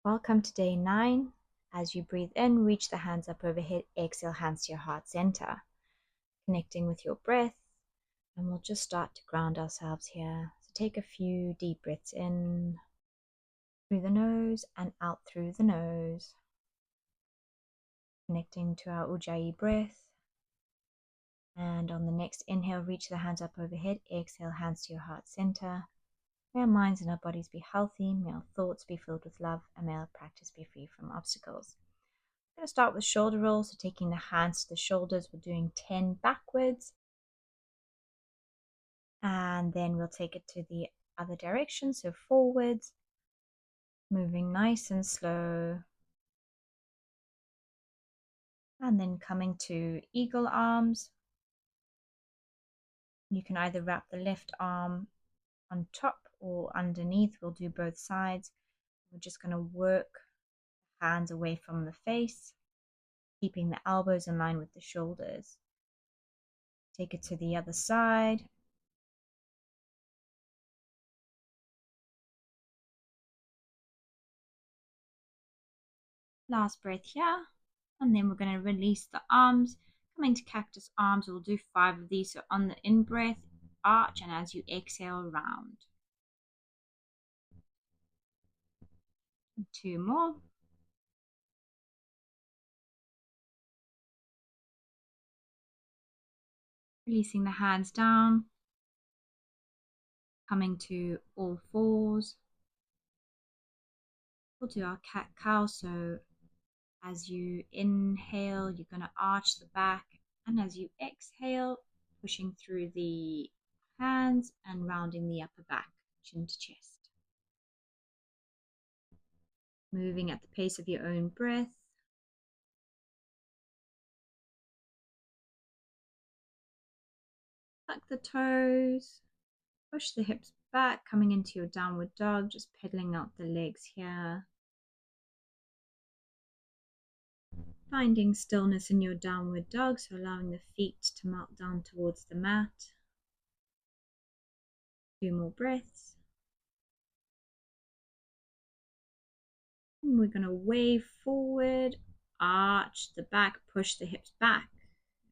Welcome to day 9. As you breathe in, reach the hands up overhead, exhale, hands to your heart center, connecting with your breath. And we'll just start to ground ourselves here. So take a few deep breaths in through the nose and out through the nose, connecting to our Ujjayi breath. And on the next inhale, reach the hands up overhead, exhale, hands to your heart center. May our minds and our bodies be healthy, may our thoughts be filled with love, and may our practice be free from obstacles. I'm going to start with shoulder rolls, so taking the hands to the shoulders, we're doing 10 backwards. And then we'll take it to the other direction, so forwards, moving nice and slow. And then coming to eagle arms. You can either wrap the left arm on top or underneath. We'll do both sides. We're just going to work hands away from the face, keeping the elbows in line with the shoulders. Take it to the other side. Last breath here. And then we're going to release the arms. Coming to cactus arms, we'll do 5 of these. So on the in-breath, arch, and as you exhale, round. 2 more. Releasing the hands down. Coming to all fours. We'll do our cat-cow. So as you inhale, you're going to arch the back. And as you exhale, pushing through the hands and rounding the upper back, chin to chest. Moving at the pace of your own breath. Tuck the toes, push the hips back, coming into your downward dog, just pedaling out the legs here. Finding stillness in your downward dog, so allowing the feet to melt down towards the mat. 2 more breaths. And we're going to wave forward, arch the back, push the hips back.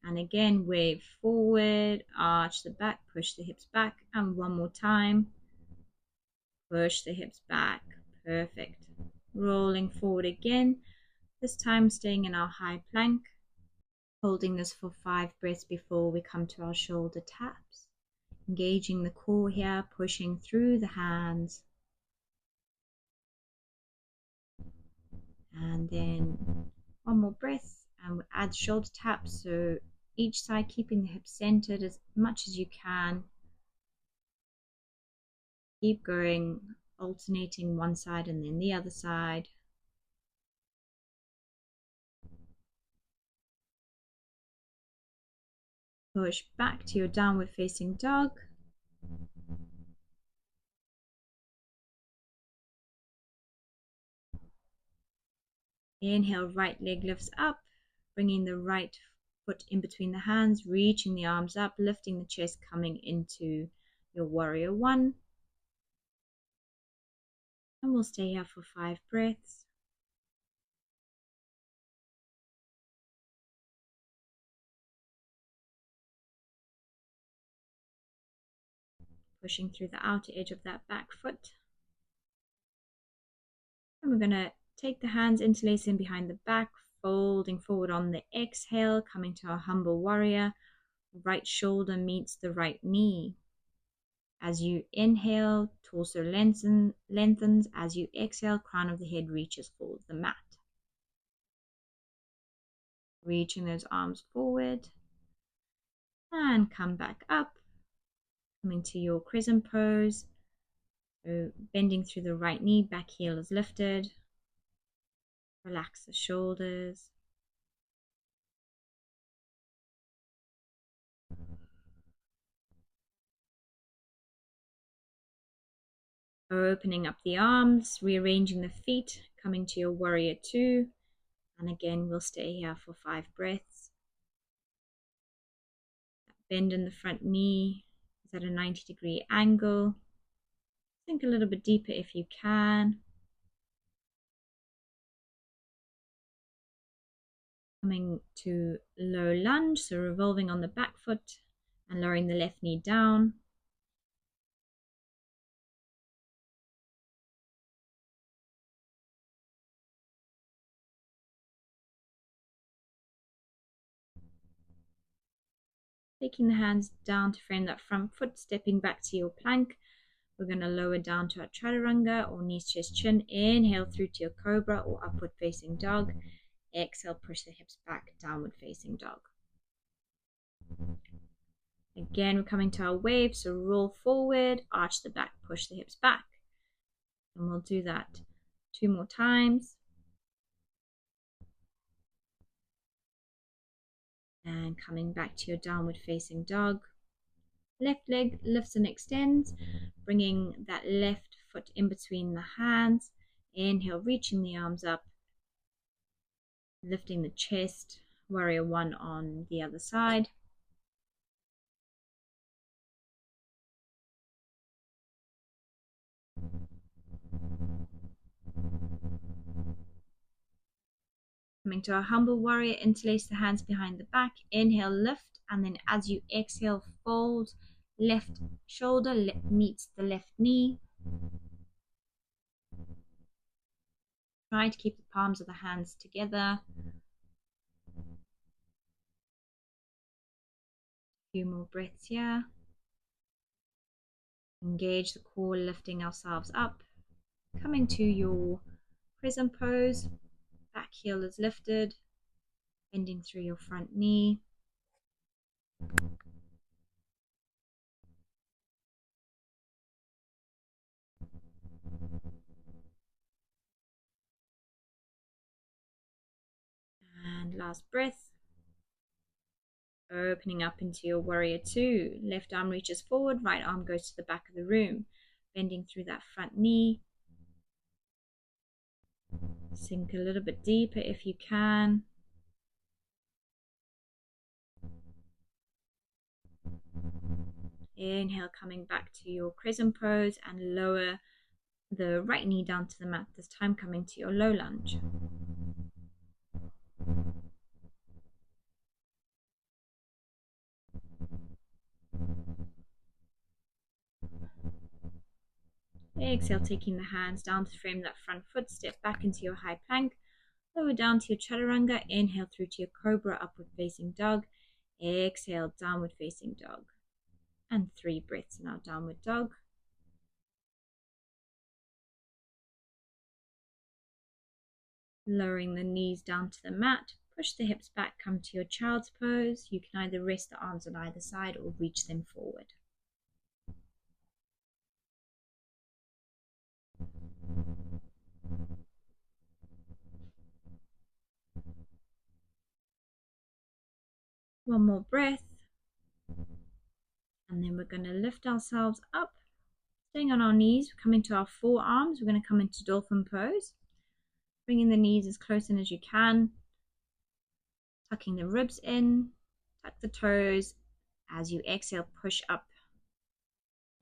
And again, wave forward, arch the back, push the hips back. And one more time, push the hips back. Perfect. Rolling forward again. This time staying in our high plank, holding this for 5 breaths before we come to our shoulder taps. Engaging the core here, pushing through the hands. And then 1 more breath and we'll add shoulder taps. So each side keeping the hips centered as much as you can. Keep going, alternating one side and then the other side. Push back to your downward facing dog. Inhale, right leg lifts up, bringing the right foot in between the hands, reaching the arms up, lifting the chest, coming into your warrior 1. And we'll stay here for 5 breaths. Pushing through the outer edge of that back foot. And we're going to take the hands interlacing behind the back, folding forward on the exhale, coming to our humble warrior. Right shoulder meets the right knee. As you inhale, torso lengthens. As you exhale, crown of the head reaches for the mat. Reaching those arms forward. And come back up. Coming to your crescent pose. So bending through the right knee, back heel is lifted. Relax the shoulders. Opening up the arms, rearranging the feet, coming to your warrior 2. And again, we'll stay here for 5 breaths. Bend in the front knee is at a 90-degree angle. Sink a little bit deeper if you can. Coming to low lunge, so revolving on the back foot and lowering the left knee down. Taking the hands down to frame that front foot, stepping back to your plank. We're going to lower down to our chaturanga or knees, chest, chin. Inhale through to your cobra or upward facing dog. Exhale, push the hips back, downward facing dog. Again, we're coming to our wave, so roll forward, arch the back, push the hips back. And we'll do that 2 more times. And coming back to your downward facing dog. Left leg lifts and extends, bringing that left foot in between the hands. Inhale, reaching the arms up, lifting the chest. Warrior one on the other side. Coming to a humble warrior, interlace the hands behind the back. Inhale, lift, and then as you exhale, fold. Left shoulder meets the left knee. Try to keep the palms of the hands together. A few more breaths here. Engage the core, lifting ourselves up. Coming to your crescent pose. Back heel is lifted, bending through your front knee. And last breath. Opening up into your warrior two. Left arm reaches forward, right arm goes to the back of the room. Bending through that front knee. Sink a little bit deeper if you can. Inhale, coming back to your crescent pose and lower the right knee down to the mat, this time coming to your low lunge. Exhale, taking the hands down to frame that front foot, step back into your high plank, lower down to your chaturanga, inhale through to your cobra, upward facing dog, exhale, downward facing dog, and 3 breaths in our downward dog. Lowering the knees down to the mat, push the hips back, come to your child's pose. You can either rest the arms on either side or reach them forward. One more breath. And then we're going to lift ourselves up, staying on our knees, coming to our forearms. We're going to come into dolphin pose, bringing the knees as close in as you can, tucking the ribs in, tuck the toes. As you exhale, push up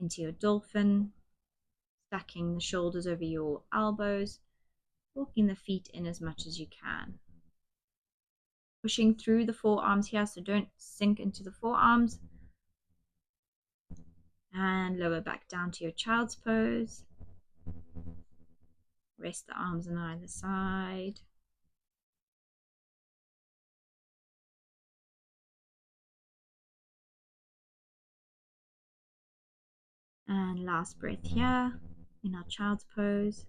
into your dolphin, stacking the shoulders over your elbows, walking the feet in as much as you can. Pushing through the forearms here, so don't sink into the forearms. And lower back down to your child's pose. Rest the arms on either side. And last breath here in our child's pose.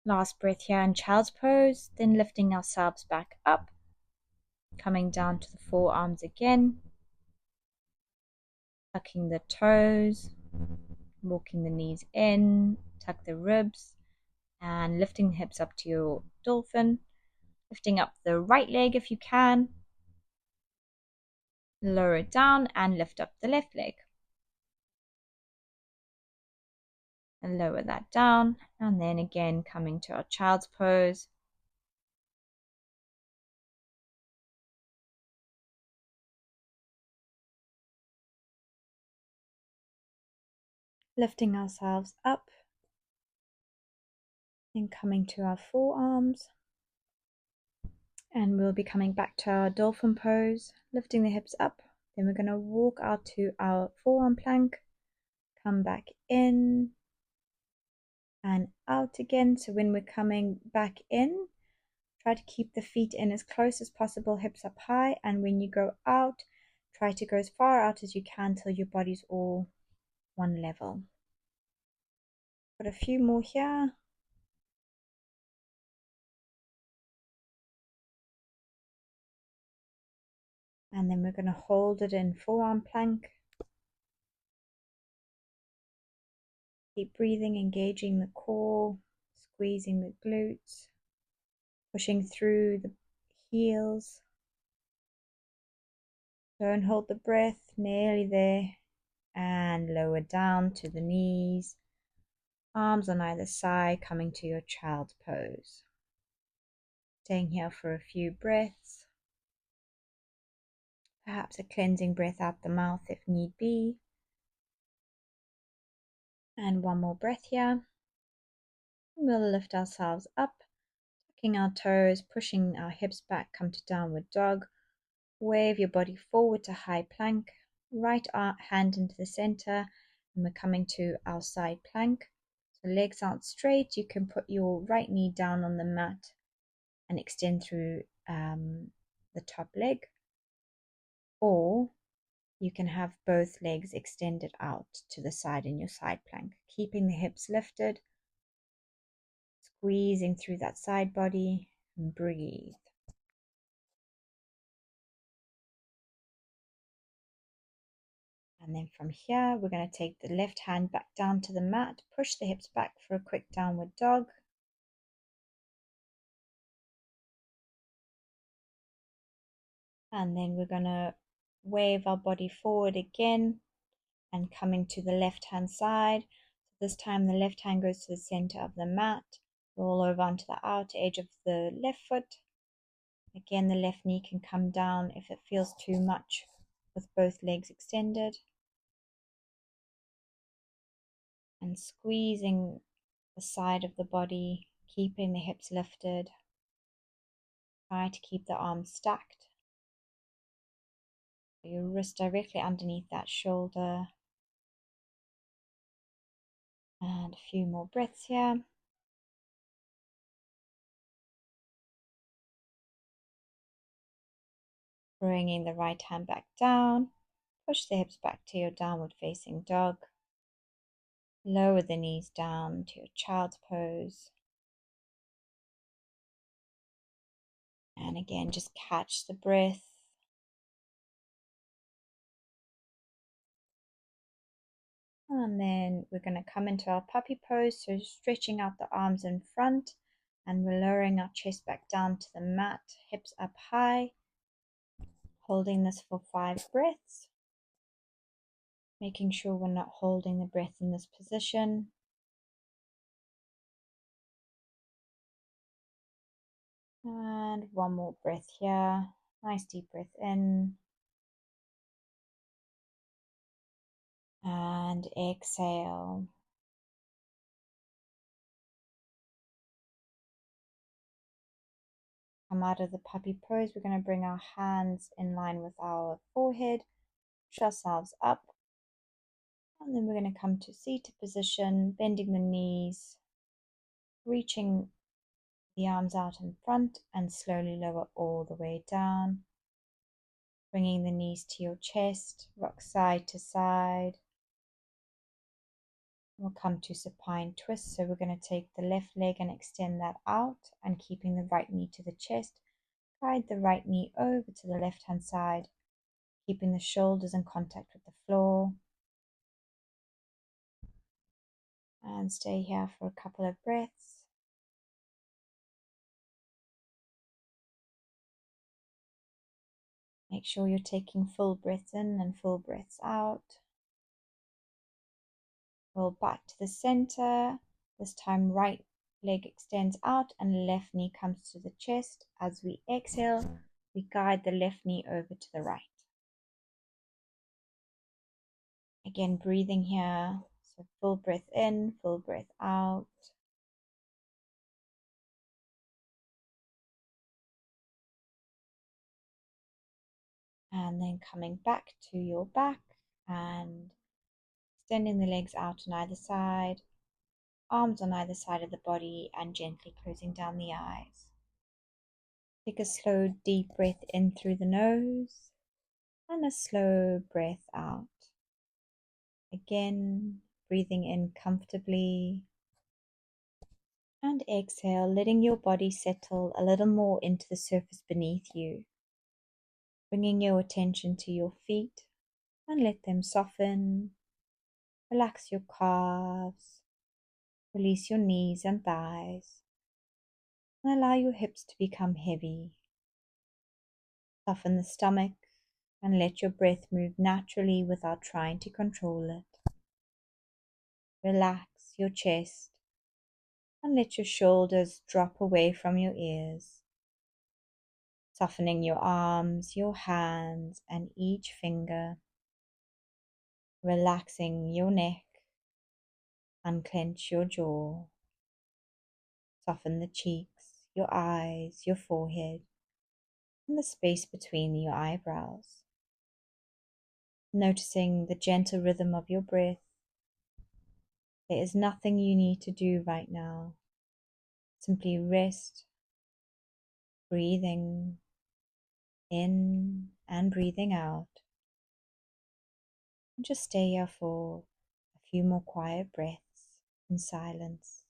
Last breath here in child's pose, then lifting ourselves back up, coming down to the forearms again, tucking the toes, walking the knees in, tuck the ribs, and lifting the hips up to your dolphin, lifting up the right leg if you can, lower it down and lift up the left leg. And lower that down, and then again coming to our child's pose. Lifting ourselves up, and coming to our forearms. And we'll be coming back to our dolphin pose, lifting the hips up. Then we're going to walk out to our forearm plank, come back in and out again. So when we're coming back in, try to keep the feet in as close as possible, hips up high. And when you go out, try to go as far out as you can till your body's all one level. Put a few more here. And then we're going to hold it in forearm plank. Keep breathing, engaging the core, squeezing the glutes, pushing through the heels. Don't hold the breath, nearly there. And lower down to the knees. Arms on either side, coming to your child's pose. Staying here for a few breaths. Perhaps a cleansing breath out the mouth if need be. And one more breath here. We'll lift ourselves up, tucking our toes, pushing our hips back, come to downward dog. Wave your body forward to high plank, right hand into the center, and we're coming to our side plank. So legs out straight, you can put your right knee down on the mat and extend through the top leg, or you can have both legs extended out to the side in your side plank, keeping the hips lifted, squeezing through that side body, and breathe. And then from here, we're going to take the left hand back down to the mat, push the hips back for a quick downward dog. And then we're going to wave our body forward again and coming to the left hand side. So this time the left hand goes to the center of the mat, roll over onto the outer edge of the left foot. Again, the left knee can come down if it feels too much with both legs extended. And squeezing the side of the body, keeping the hips lifted. Try to keep the arms stacked. Your wrist directly underneath that shoulder. And a few more breaths here. Bringing the right hand back down. Push the hips back to your downward facing dog. Lower the knees down to your child's pose. And again, just catch the breath. And then we're going to come into our puppy pose, so stretching out the arms in front, and we're lowering our chest back down to the mat, hips up high, holding this for 5 breaths, making sure we're not holding the breath in this position. And one more breath here, nice deep breath in, and exhale. Come out of the puppy pose. We're going to bring our hands in line with our forehead, push ourselves up, and then we're going to come to seated position, bending the knees, reaching the arms out in front, and slowly lower all the way down, bringing the knees to your chest, rock side to side. We'll come to supine twist, so we're going to take the left leg and extend that out, and keeping the right knee to the chest, guide the right knee over to the left hand side, keeping the shoulders in contact with the floor. And stay here for a couple of breaths. Make sure you're taking full breaths in and full breaths out. Roll back to the center. This time right leg extends out and left knee comes to the chest. As we exhale, we guide the left knee over to the right. Again, breathing here. So full breath in, full breath out. And then coming back to your back and extending the legs out on either side, arms on either side of the body, and gently closing down the eyes. Take a slow, deep breath in through the nose and a slow breath out. Again, breathing in comfortably and exhale, letting your body settle a little more into the surface beneath you. Bringing your attention to your feet and let them soften. Relax your calves, release your knees and thighs, and allow your hips to become heavy. Soften the stomach and let your breath move naturally without trying to control it. Relax your chest and let your shoulders drop away from your ears. Softening your arms, your hands, and each finger. Relaxing your neck. Unclench your jaw. Soften the cheeks, your eyes, your forehead, and the space between your eyebrows. Noticing the gentle rhythm of your breath. There is nothing you need to do right now. Simply rest, breathing in and breathing out. And just stay here for a few more quiet breaths in silence.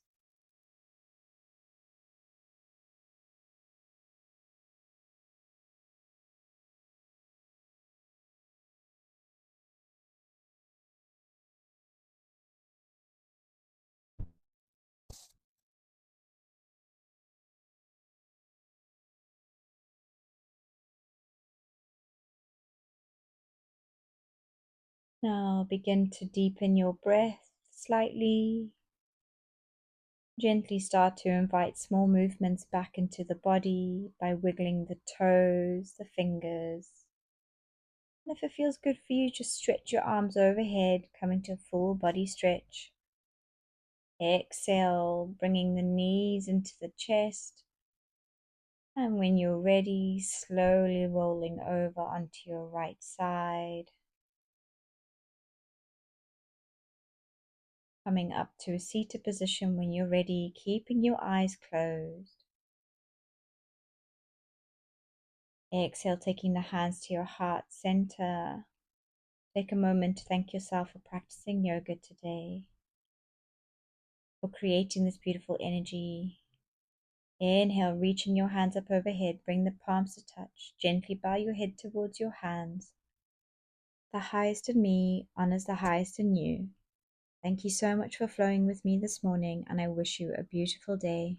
Now begin to deepen your breath slightly. Gently start to invite small movements back into the body by wiggling the toes, the fingers. And if it feels good for you, just stretch your arms overhead, coming to a full body stretch. Exhale, bringing the knees into the chest. And when you're ready, slowly rolling over onto your right side. Coming up to a seated position when you're ready, keeping your eyes closed. Exhale, taking the hands to your heart center. Take a moment to thank yourself for practicing yoga today, for creating this beautiful energy. Inhale, reaching your hands up overhead, bring the palms to touch. Gently bow your head towards your hands. The highest in me honors the highest in you. Thank you so much for flowing with me this morning, and I wish you a beautiful day.